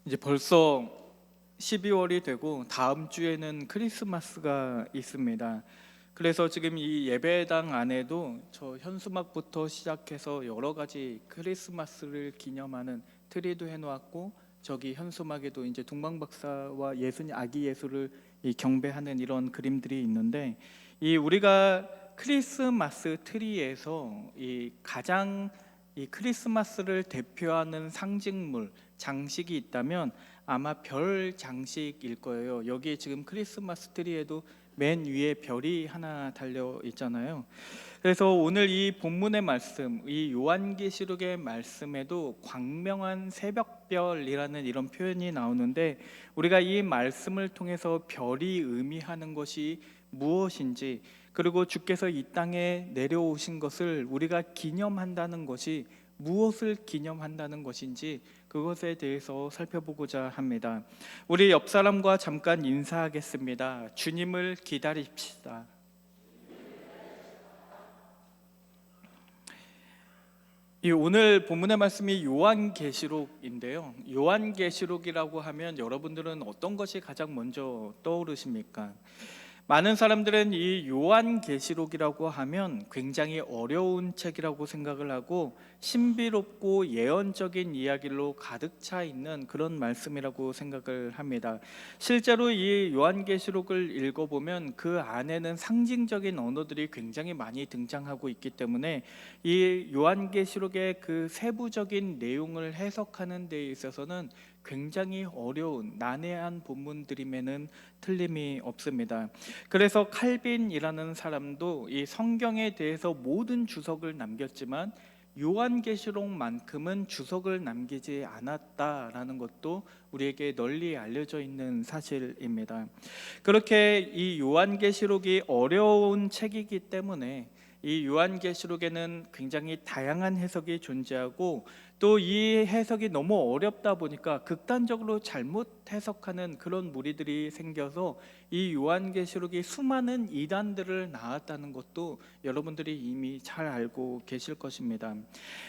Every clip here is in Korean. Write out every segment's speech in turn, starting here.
이제 벌써 12월이 되고 다음 주에는 크리스마스가 있습니다. 그래서 지금 이 예배당 안에도 저 현수막부터 시작해서 여러 가지 크리스마스를 기념하는 트리도 해놓았고, 저기 현수막에도 이제 동방박사와 예수님 아기 예수를 경배하는 이런 그림들이 있는데, 이 우리가 크리스마스 트리에서 이 가장 이 크리스마스를 대표하는 상징물 장식이 있다면 아마 별 장식일 거예요. 여기 지금 크리스마스 트리에도 맨 위에 별이 하나 달려 있잖아요. 그래서 오늘 이 본문의 말씀, 이 요한계시록의 말씀에도 광명한 새벽별이라는 이런 표현이 나오는데, 우리가 이 말씀을 통해서 별이 의미하는 것이 무엇인지, 그리고 주께서 이 땅에 내려오신 것을 우리가 기념한다는 것이 무엇을 기념한다는 것인지, 그것에 대해서 살펴보고자 합니다. 우리 옆 사람과 잠깐 인사하겠습니다. 주님을 기다립시다. 이 오늘 본문의 말씀이 요한계시록인데요. 요한계시록이라고 하면 여러분들은 어떤 것이 가장 먼저 떠오르십니까? 많은 사람들은 이 요한계시록이라고 하면 굉장히 어려운 책이라고 생각을 하고, 신비롭고 예언적인 이야기로 가득 차 있는 그런 말씀이라고 생각을 합니다. 실제로 이 요한계시록을 읽어보면 그 안에는 상징적인 언어들이 굉장히 많이 등장하고 있기 때문에 이 요한계시록의 그 세부적인 내용을 해석하는 데 있어서는 굉장히 어려운 난해한 본문들임에는 틀림이 없습니다. 그래서 칼빈이라는 사람도 이 성경에 대해서 모든 주석을 남겼지만 요한계시록만큼은 주석을 남기지 않았다라는 것도 우리에게 널리 알려져 있는 사실입니다. 그렇게 이 요한계시록이 어려운 책이기 때문에 이 요한계시록에는 굉장히 다양한 해석이 존재하고, 또 이 해석이 너무 어렵다 보니까 극단적으로 잘못 해석하는 그런 무리들이 생겨서 이 요한계시록이 수많은 이단들을 낳았다는 것도 여러분들이 이미 잘 알고 계실 것입니다.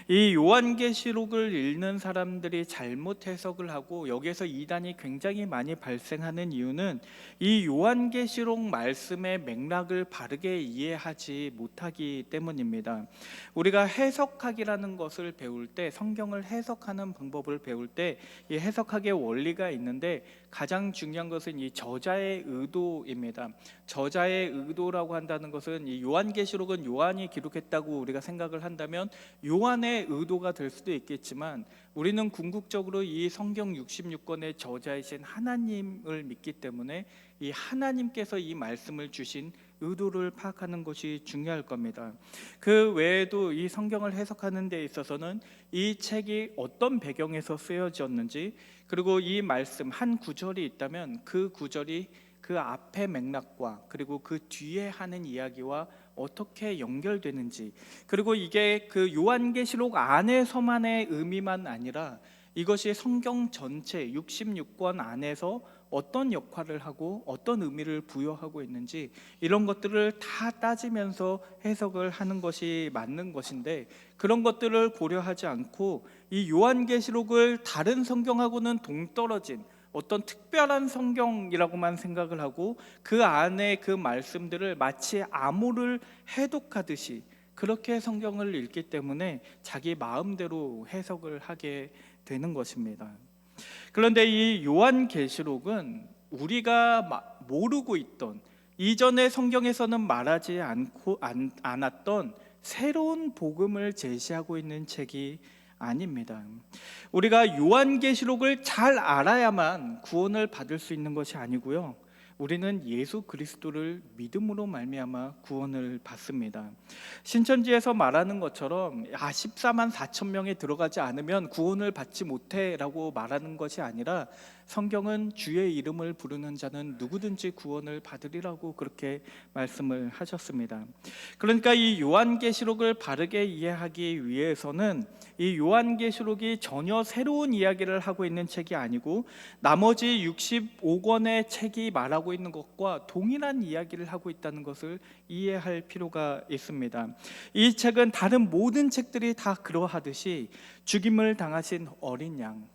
이 요한계시록을 읽는 사람들이 잘못 해석을 하고 여기에서 이단이 굉장히 많이 발생하는 이유는 이 요한계시록 말씀의 맥락을 바르게 이해하지 못하기 때문입니다. 우리가 해석학이라는 것을 배울 때, 성경을 해석하는 방법을 배울 때 이 해석학의 원리가 있는데, 가장 중요한 것은 이 저자의 의도입니다. 저자의 의도라고 한다는 것은 이 요한계시록은 요한이 기록했다고 우리가 생각을 한다면 요한의 의도가 될 수도 있겠지만, 우리는 궁극적으로 이 성경 66권의 저자이신 하나님을 믿기 때문에 이 하나님께서 이 말씀을 주신 의도를 파악하는 것이 중요할 겁니다. 그 외에도 이 성경을 해석하는 데 있어서는 이 책이 어떤 배경에서 쓰여졌는지, 그리고 이 말씀 한 구절이 있다면 그 구절이 그 앞의 맥락과 그리고 그 뒤에 하는 이야기와 어떻게 연결되는지, 그리고 이게 그 요한계시록 안에서만의 의미만 아니라 이것이 성경 전체 66권 안에서 어떤 역할을 하고 어떤 의미를 부여하고 있는지, 이런 것들을 다 따지면서 해석을 하는 것이 맞는 것인데, 그런 것들을 고려하지 않고 이 요한계시록을 다른 성경하고는 동떨어진 어떤 특별한 성경이라고만 생각을 하고 그 안에 그 말씀들을 마치 암호를 해독하듯이 그렇게 성경을 읽기 때문에 자기 마음대로 해석을 하게 되는 것입니다. 그런데 이 요한계시록은 우리가 모르고 있던, 이전의 성경에서는 말하지 않았던 새로운 복음을 제시하고 있는 책이 아닙니다. 우리가 요한계시록을 잘 알아야만 구원을 받을 수 있는 것이 아니고요, 우리는 예수 그리스도를 믿음으로 말미암아 구원을 받습니다. 신천지에서 말하는 것처럼 14만 4천 명에 들어가지 않으면 구원을 받지 못해라고 말하는 것이 아니라, 성경은 주의 이름을 부르는 자는 누구든지 구원을 받으리라고 그렇게 말씀을 하셨습니다. 그러니까 이 요한계시록을 바르게 이해하기 위해서는 이 요한계시록이 전혀 새로운 이야기를 하고 있는 책이 아니고 나머지 65권의 책이 말하고 있는 것과 동일한 이야기를 하고 있다는 것을 이해할 필요가 있습니다. 이 책은 다른 모든 책들이 다 그러하듯이 죽임을 당하신 어린 양,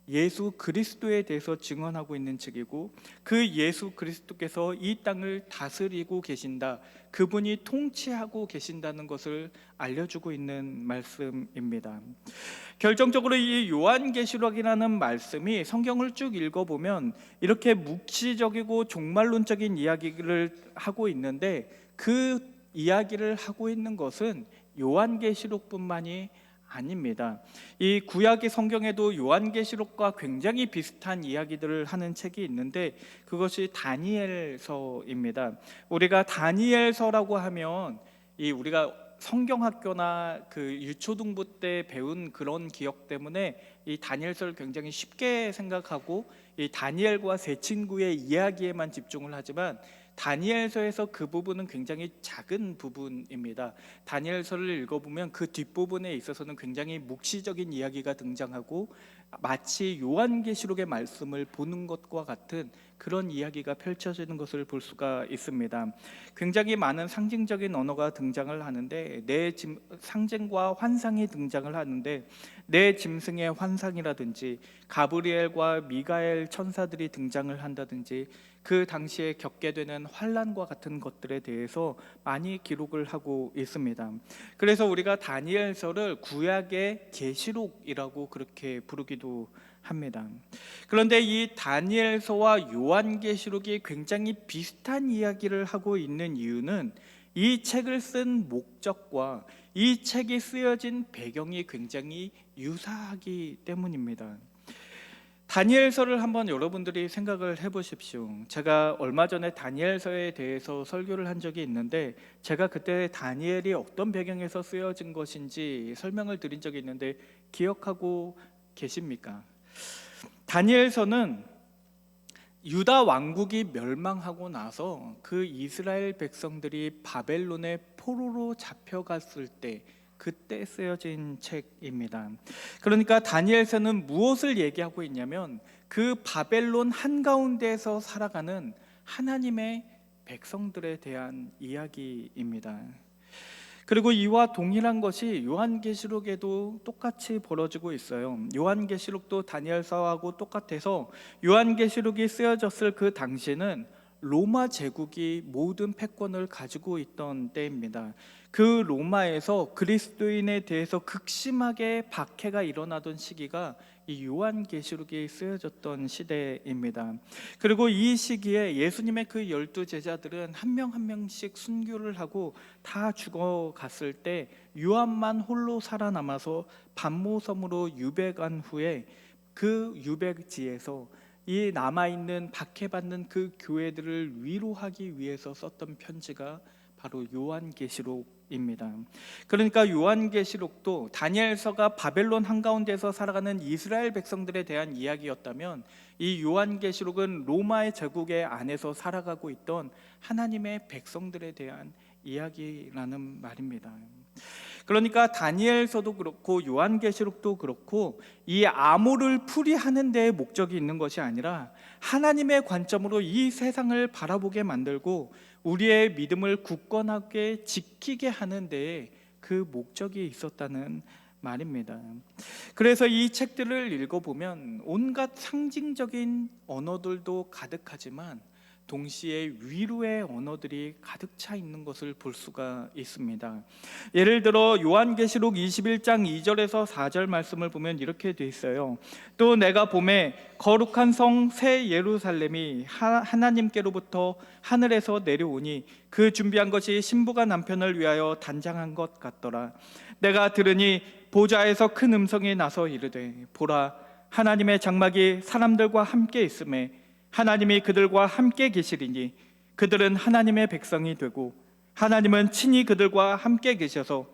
예수 그리스도에 대해서 증언하고 있는 책이고, 그 예수 그리스도께서 이 땅을 다스리고 계신다, 그분이 통치하고 계신다는 것을 알려주고 있는 말씀입니다. 결정적으로 이 요한계시록이라는 말씀이 성경을 쭉 읽어보면 이렇게 묵시적이고 종말론적인 이야기를 하고 있는데, 그 이야기를 하고 있는 것은 요한계시록뿐만이 아닙니다. 이 구약의 성경에도 요한계시록과 굉장히 비슷한 이야기들을 하는 책이 있는데, 그것이 다니엘서입니다. 우리가 다니엘서라고 하면 우리가 성경학교나 그 유초등부 때 배운 그런 기억 때문에 이 다니엘서를 굉장히 쉽게 생각하고 이 다니엘과 세 친구의 이야기에만 집중을 하지만, 다니엘서에서 그 부분은 굉장히 작은 부분입니다. 다니엘서를 읽어보면 그 뒷부분에 있어서는 굉장히 묵시적인 이야기가 등장하고, 마치 요한계시록의 말씀을 보는 것과 같은 그런 이야기가 펼쳐지는 것을 볼 수가 있습니다. 굉장히 많은 상징적인 언어가 등장을 하는데, 상징과 환상이 등장을 하는데, 내 짐승의 환상이라든지 가브리엘과 미가엘 천사들이 등장을 한다든지, 그 당시에 겪게 되는 환난과 같은 것들에 대해서 많이 기록을 하고 있습니다. 그래서 우리가 다니엘서를 구약의 계시록이라고 그렇게 부르기도 합니다. 그런데 이 다니엘서와 요한계시록이 굉장히 비슷한 이야기를 하고 있는 이유는 이 책을 쓴 목적과 이 책이 쓰여진 배경이 굉장히 유사하기 때문입니다. 다니엘서를 한번 여러분들이 생각을 해보십시오. 제가 얼마 전에 다니엘서에 대해서 설교를 한 적이 있는데, 제가 그때 다니엘이 어떤 배경에서 쓰여진 것인지 설명을 드린 적이 있는데 기억하고 계십니까? 다니엘서는 유다 왕국이 멸망하고 나서 그 이스라엘 백성들이 바벨론의 포로로 잡혀갔을 때, 그때 쓰여진 책입니다. 그러니까 다니엘서는 무엇을 얘기하고 있냐면, 그 바벨론 한가운데에서 살아가는 하나님의 백성들에 대한 이야기입니다. 그리고 이와 동일한 것이 요한계시록에도 똑같이 벌어지고 있어요. 요한계시록도 다니엘서하고 똑같아서 요한계시록이 쓰여졌을 그 당시는 로마 제국이 모든 패권을 가지고 있던 때입니다. 그 로마에서 그리스도인에 대해서 극심하게 박해가 일어나던 시기가 이 요한계시록이 쓰여졌던 시대입니다. 그리고 이 시기에 예수님의 그 12제자들은 한 명 한 명씩 순교를 하고 다 죽어갔을 때, 요한만 홀로 살아남아서 반모섬으로 유배간 후에 그 유배지에서 이 남아있는 박해받는 그 교회들을 위로하기 위해서 썼던 편지가 바로 요한계시록입니다. 그러니까 요한계시록도 다니엘서가 바벨론 한가운데서 살아가는 이스라엘 백성들에 대한 이야기였다면, 이 요한계시록은 로마의 제국의 안에서 살아가고 있던 하나님의 백성들에 대한 이야기라는 말입니다. 그러니까 다니엘서도 그렇고 요한계시록도 그렇고 이 암호를 풀이하는 데에 목적이 있는 것이 아니라, 하나님의 관점으로 이 세상을 바라보게 만들고 우리의 믿음을 굳건하게 지키게 하는 데에 그 목적이 있었다는 말입니다. 그래서 이 책들을 읽어보면 온갖 상징적인 언어들도 가득하지만 동시에 위로의 언어들이 가득 차 있는 것을 볼 수가 있습니다. 예를 들어 요한계시록 21장 2절에서 4절 말씀을 보면 이렇게 돼 있어요. 또 내가 보매 거룩한 성 새 예루살렘이 하나님께로부터 하늘에서 내려오니, 그 준비한 것이 신부가 남편을 위하여 단장한 것 같더라. 내가 들으니 보좌에서 큰 음성이 나서 이르되, 보라, 하나님의 장막이 사람들과 함께 있음에 하나님이 그들과 함께 계시리니, 그들은 하나님의 백성이 되고 하나님은 친히 그들과 함께 계셔서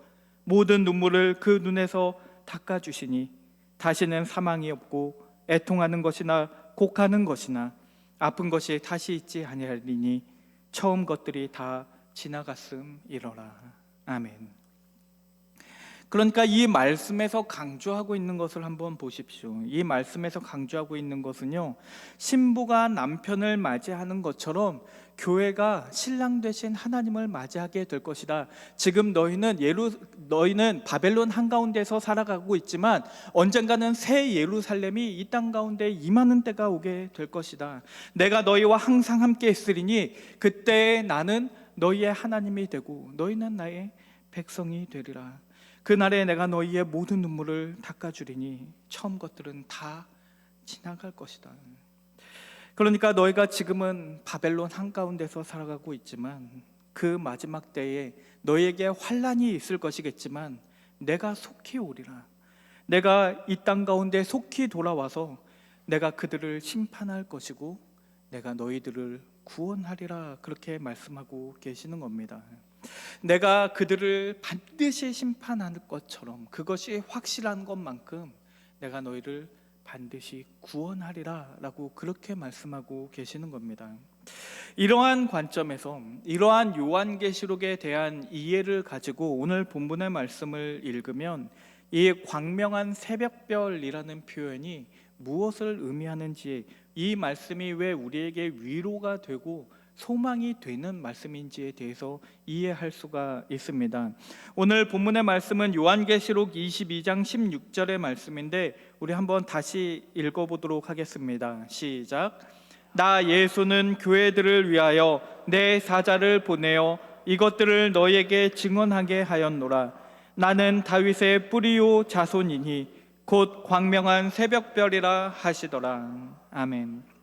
모든 눈물을 그 눈에서 닦아주시니, 다시는 사망이 없고 애통하는 것이나 곡하는 것이나 아픈 것이 다시 있지 아니하리니, 처음 것들이 다 지나갔음이로라. 아멘. 그러니까 이 말씀에서 강조하고 있는 것을 한번 보십시오. 이 말씀에서 강조하고 있는 것은요, 신부가 남편을 맞이하는 것처럼 교회가 신랑 되신 하나님을 맞이하게 될 것이다. 지금 너희는 바벨론 한가운데서 살아가고 있지만 언젠가는 새 예루살렘이 이 땅 가운데 임하는 때가 오게 될 것이다. 내가 너희와 항상 함께 있으리니 그때 나는 너희의 하나님이 되고 너희는 나의 백성이 되리라. 그날에 내가 너희의 모든 눈물을 닦아주리니 처음 것들은 다 지나갈 것이다. 그러니까 너희가 지금은 바벨론 한가운데서 살아가고 있지만 그 마지막 때에 너희에게 환난이 있을 것이겠지만 내가 속히 오리라. 내가 이 땅 가운데 속히 돌아와서 내가 그들을 심판할 것이고 내가 너희들을 구원하리라. 그렇게 말씀하고 계시는 겁니다. 내가 그들을 반드시 심판할 것처럼 그것이 확실한 것만큼 내가 너희를 반드시 구원하리라 라고 그렇게 말씀하고 계시는 겁니다. 이러한 관점에서 이러한 요한계시록에 대한 이해를 가지고 오늘 본문의 말씀을 읽으면 이 광명한 새벽별이라는 표현이 무엇을 의미하는지, 이 말씀이 왜 우리에게 위로가 되고 소망이 되는 말씀인지에 대해서 이해할 수가 있습니다. 오늘 본문의 말씀은 요한계시록 22장 16절의 말씀인데 우리 한번 다시 읽어보도록 하겠습니다. 시작. 나 예수는 교회들을 위하여 내 사자를 보내어 이것들을 너희에게 증언하게 하였노라. 나는 다윗의 뿌리요 자손이니 곧 광명한 새벽별이라 하시더라. 아멘.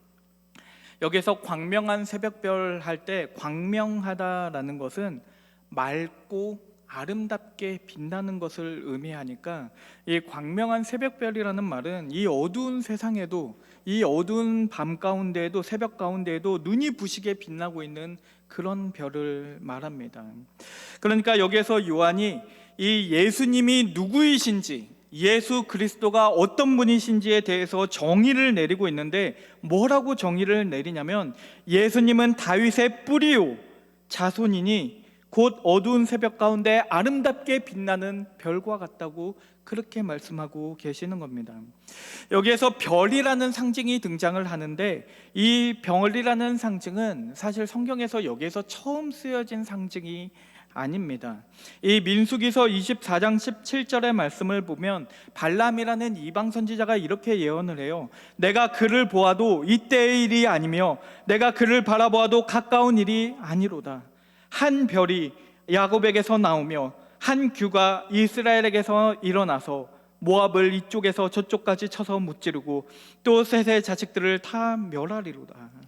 여기서 광명한 새벽별 할 때 광명하다라는 것은 맑고 아름답게 빛나는 것을 의미하니까 이 광명한 새벽별이라는 말은 이 어두운 세상에도, 이 어두운 밤 가운데에도, 새벽 가운데에도 눈이 부시게 빛나고 있는 그런 별을 말합니다. 그러니까 여기에서 요한이 이 예수님이 누구이신지, 예수 그리스도가 어떤 분이신지에 대해서 정의를 내리고 있는데 뭐라고 정의를 내리냐면 예수님은 다윗의 뿌리요 자손이니 곧 어두운 새벽 가운데 아름답게 빛나는 별과 같다고 그렇게 말씀하고 계시는 겁니다. 여기에서 별이라는 상징이 등장을 하는데 이 별이라는 상징은 사실 성경에서 여기에서 처음 쓰여진 상징이 아닙니다. 이 민수기서 24장 17절의 말씀을 보면 발람이라는 이방 선지자가 이렇게 예언을 해요. 내가 그를 보아도 이때의 일이 아니며 내가 그를 바라보아도 가까운 일이 아니로다. 한 별이 야곱에게서 나오며 한 규가 이스라엘에게서 일어나서 모압을 이쪽에서 저쪽까지 쳐서 무찌르고 또 셋의 자식들을 다 멸하리로다.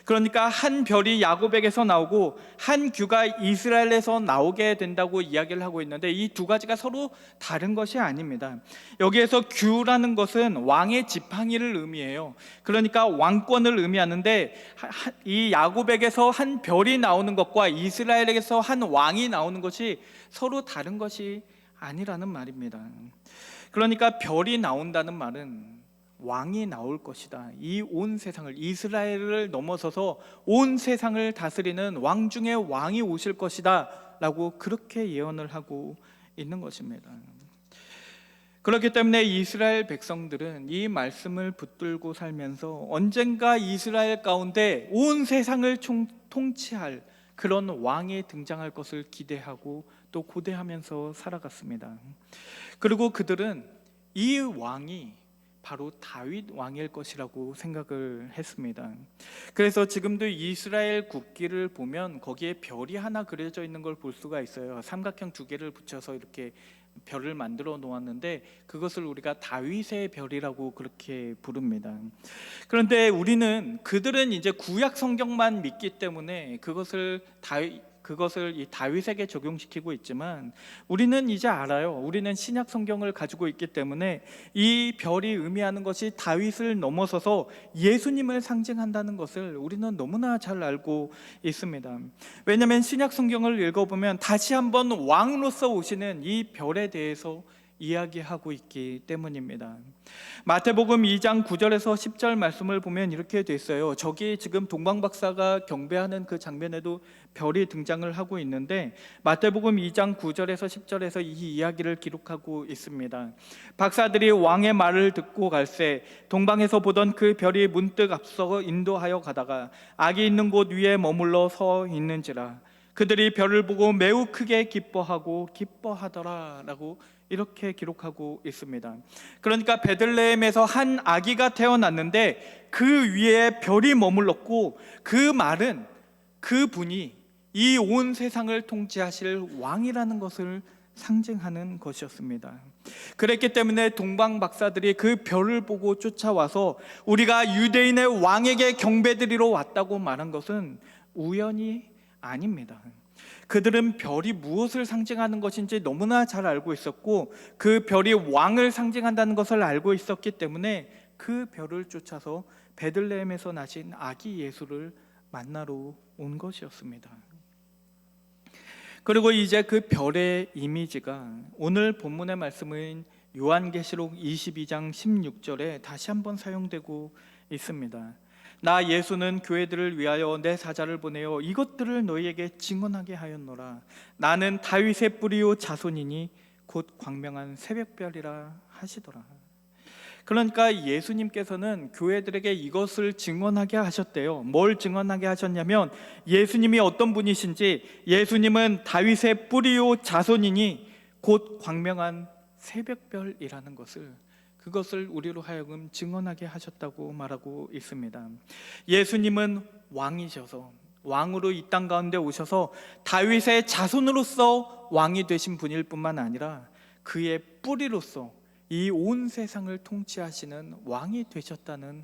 그러니까 한 별이 야곱에게서 나오고 한 규가 이스라엘에서 나오게 된다고 이야기를 하고 있는데 이 두 가지가 서로 다른 것이 아닙니다. 여기에서 규라는 것은 왕의 지팡이를 의미해요. 그러니까 왕권을 의미하는데 이 야곱에게서 한 별이 나오는 것과 이스라엘에게서 한 왕이 나오는 것이 서로 다른 것이 아니라는 말입니다. 그러니까 별이 나온다는 말은 왕이 나올 것이다. 이 온 세상을, 이스라엘을 넘어서서 온 세상을 다스리는 왕 중에 왕이 오실 것이다 라고 그렇게 예언을 하고 있는 것입니다. 그렇기 때문에 이스라엘 백성들은 이 말씀을 붙들고 살면서 언젠가 이스라엘 가운데 온 세상을 통치할 그런 왕이 등장할 것을 기대하고 또 고대하면서 살아갔습니다. 그리고 그들은 이 왕이 바로 다윗 왕일 것이라고 생각을 했습니다. 그래서 지금도 이스라엘 국기를 보면 거기에 별이 하나 그려져 있는 걸 볼 수가 있어요. 삼각형 두 개를 붙여서 이렇게 별을 만들어 놓았는데 그것을 우리가 다윗의 별이라고 그렇게 부릅니다. 그런데 그들은 이제 구약 성경만 믿기 때문에 그것을 이 다윗에게 적용시키고 있지만 우리는 이제 알아요. 우리는 신약 성경을 가지고 있기 때문에 이 별이 의미하는 것이 다윗을 넘어서서 예수님을 상징한다는 것을 우리는 너무나 잘 알고 있습니다. 왜냐하면 신약 성경을 읽어보면 다시 한번 왕으로서 오시는 이 별에 대해서 이야기하고 있기 때문입니다. 마태복음 2장 9절에서 10절 말씀을 보면 이렇게 돼 있어요. 저기 지금 동방박사가 경배하는 그 장면에도 별이 등장을 하고 있는데, 마태복음 2장 9절에서 10절에서 이 이야기를 기록하고 있습니다. 박사들이 왕의 말을 듣고 갈새 동방에서 보던 그 별이 문득 앞서 인도하여 가다가 악이 있는 곳 위에 머물러 서 있는지라. 그들이 별을 보고 매우 크게 기뻐하더라 라고 이렇게 기록하고 있습니다. 그러니까 베들레헴에서 한 아기가 태어났는데 그 위에 별이 머물렀고, 그 말은 그분이 이 온 세상을 통치하실 왕이라는 것을 상징하는 것이었습니다. 그랬기 때문에 동방 박사들이 그 별을 보고 쫓아와서 우리가 유대인의 왕에게 경배드리러 왔다고 말한 것은 우연이 아닙니다. 그들은 별이 무엇을 상징하는 것인지 너무나 잘 알고 있었고, 그 별이 왕을 상징한다는 것을 알고 있었기 때문에 그 별을 쫓아서 베들레헴에서 나신 아기 예수를 만나러 온 것이었습니다. 그리고 이제 그 별의 이미지가 오늘 본문의 말씀인 요한계시록 22장 16절에 다시 한번 사용되고 있습니다. 나 예수는 교회들을 위하여 내 사자를 보내어 이것들을 너희에게 증언하게 하였노라. 나는 다윗의 뿌리요 자손이니 곧 광명한 새벽별이라 하시더라. 그러니까 예수님께서는 교회들에게 이것을 증언하게 하셨대요. 뭘 증언하게 하셨냐면, 예수님이 어떤 분이신지, 예수님은 다윗의 뿌리요 자손이니 곧 광명한 새벽별이라는 것을, 그것을 우리로 하여금 증언하게 하셨다고 말하고 있습니다. 예수님은 왕이셔서, 왕으로 이 땅 가운데 오셔서 다윗의 자손으로서 왕이 되신 분일 뿐만 아니라 그의 뿌리로서 이 온 세상을 통치하시는 왕이 되셨다는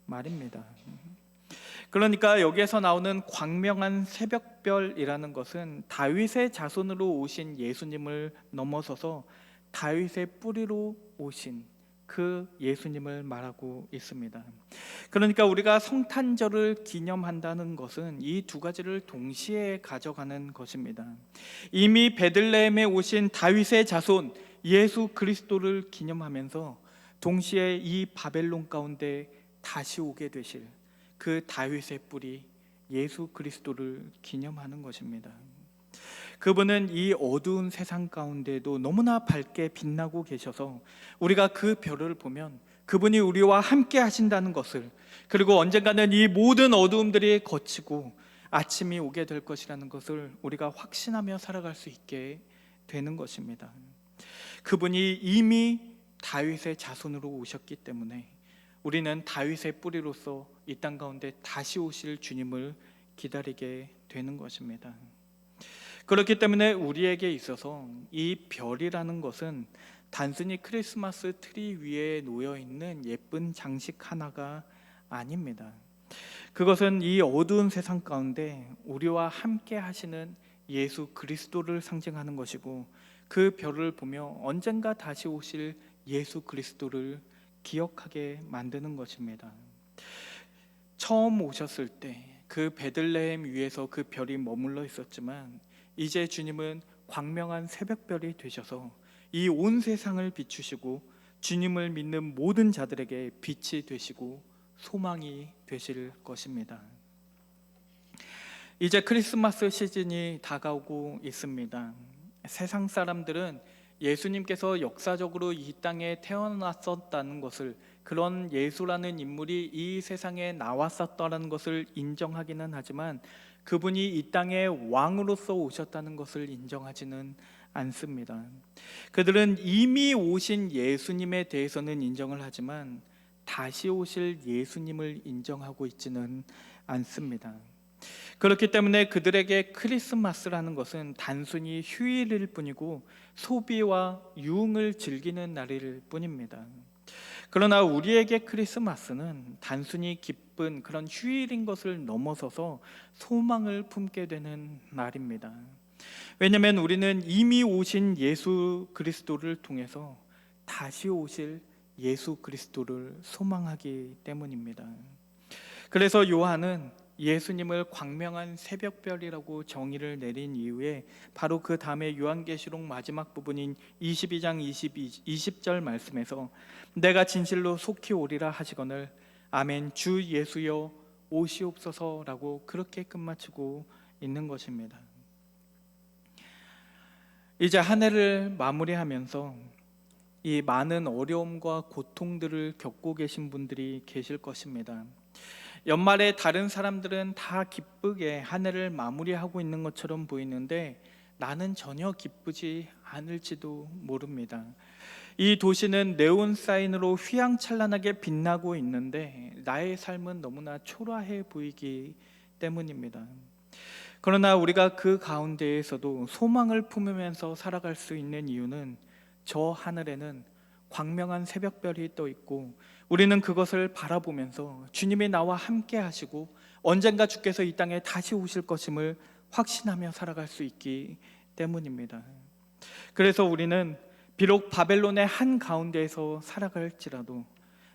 말입니다. 그러니까 여기에서 나오는 광명한 새벽별이라는 것은 다윗의 자손으로 오신 예수님을 넘어서서 다윗의 뿌리로 오신 그 예수님을 말하고 있습니다. 그러니까 우리가 성탄절을 기념한다는 것은 이 두 가지를 동시에 가져가는 것입니다. 이미 베들레헴에 오신 다윗의 자손 예수 그리스도를 기념하면서 동시에 이 바벨론 가운데 다시 오게 되실 그 다윗의 뿌리 예수 그리스도를 기념하는 것입니다. 그분은 이 어두운 세상 가운데도 너무나 밝게 빛나고 계셔서 우리가 그 별을 보면 그분이 우리와 함께 하신다는 것을, 그리고 언젠가는 이 모든 어두움들이 거치고 아침이 오게 될 것이라는 것을 우리가 확신하며 살아갈 수 있게 되는 것입니다. 그분이 이미 다윗의 자손으로 오셨기 때문에 우리는 다윗의 뿌리로서 이 땅 가운데 다시 오실 주님을 기다리게 되는 것입니다. 그렇기 때문에 우리에게 있어서 이 별이라는 것은 단순히 크리스마스 트리 위에 놓여 있는 예쁜 장식 하나가 아닙니다. 그것은 이 어두운 세상 가운데 우리와 함께 하시는 예수 그리스도를 상징하는 것이고, 그 별을 보며 언젠가 다시 오실 예수 그리스도를 기억하게 만드는 것입니다. 처음 오셨을 때 그 베들레헴 위에서 그 별이 머물러 있었지만 이제 주님은 광명한 새벽별이 되셔서 이 온 세상을 비추시고 주님을 믿는 모든 자들에게 빛이 되시고 소망이 되실 것입니다. 이제 크리스마스 시즌이 다가오고 있습니다. 세상 사람들은 예수님께서 역사적으로 이 땅에 태어났었다는 것을, 그런 예수라는 인물이 이 세상에 나왔었다는 것을 인정하기는 하지만 그분이 이 땅에 왕으로서 오셨다는 것을 인정하지는 않습니다. 그들은 이미 오신 예수님에 대해서는 인정을 하지만 다시 오실 예수님을 인정하고 있지는 않습니다. 그렇기 때문에 그들에게 크리스마스라는 것은 단순히 휴일일 뿐이고 소비와 유흥을 즐기는 날일 뿐입니다. 그러나 우리에게 크리스마스는 단순히 기쁜 그런 휴일인 것을 넘어서서 소망을 품게 되는 날입니다. 왜냐하면 우리는 이미 오신 예수 그리스도를 통해서 다시 오실 예수 그리스도를 소망하기 때문입니다. 그래서 요한은 예수님을 광명한 새벽별이라고 정의를 내린 이후에 바로 그 다음에 요한계시록 마지막 부분인 22장 20절 말씀에서 내가 진실로 속히 오리라 하시거늘 아멘 주 예수여 오시옵소서라고 그렇게 끝마치고 있는 것입니다. 이제 한 해를 마무리하면서 이 많은 어려움과 고통들을 겪고 계신 분들이 계실 것입니다. 연말에 다른 사람들은 다 기쁘게 한 해를 마무리하고 있는 것처럼 보이는데 나는 전혀 기쁘지 않을지도 모릅니다. 이 도시는 네온 사인으로 휘황찬란하게 빛나고 있는데 나의 삶은 너무나 초라해 보이기 때문입니다. 그러나 우리가 그 가운데에서도 소망을 품으면서 살아갈 수 있는 이유는 저 하늘에는 광명한 새벽별이 떠 있고 우리는 그것을 바라보면서 주님이 나와 함께 하시고 언젠가 주께서 이 땅에 다시 오실 것임을 확신하며 살아갈 수 있기 때문입니다. 그래서 우리는 비록 바벨론의 한 가운데에서 살아갈지라도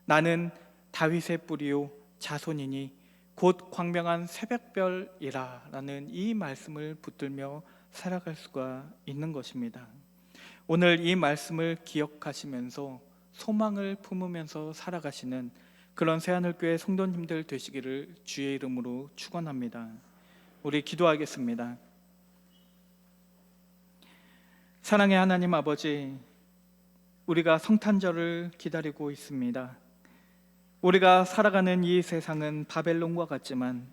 나는 다윗의 뿌리요 자손이니 곧 광명한 새벽별이라 라는 이 말씀을 붙들며 살아갈 수가 있는 것입니다. 오늘 이 말씀을 기억하시면서 소망을 품으면서 살아가시는 그런 새하늘교회 성도님들 되시기를 주의 이름으로 축원합니다. 우리 기도하겠습니다. 사랑의 하나님 아버지, 우리가 성탄절을 기다리고 있습니다. 우리가 살아가는 이 세상은 바벨론과 같지만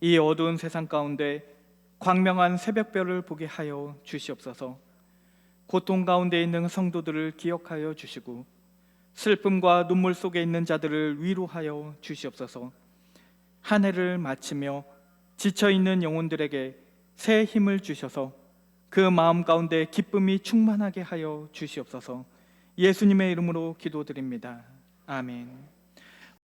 이 어두운 세상 가운데 광명한 새벽별을 보게 하여 주시옵소서. 고통 가운데 있는 성도들을 기억하여 주시고 슬픔과 눈물 속에 있는 자들을 위로하여 주시옵소서. 한 해를 마치며 지쳐있는 영혼들에게 새 힘을 주셔서 그 마음 가운데 기쁨이 충만하게 하여 주시옵소서. 예수님의 이름으로 기도드립니다. 아멘.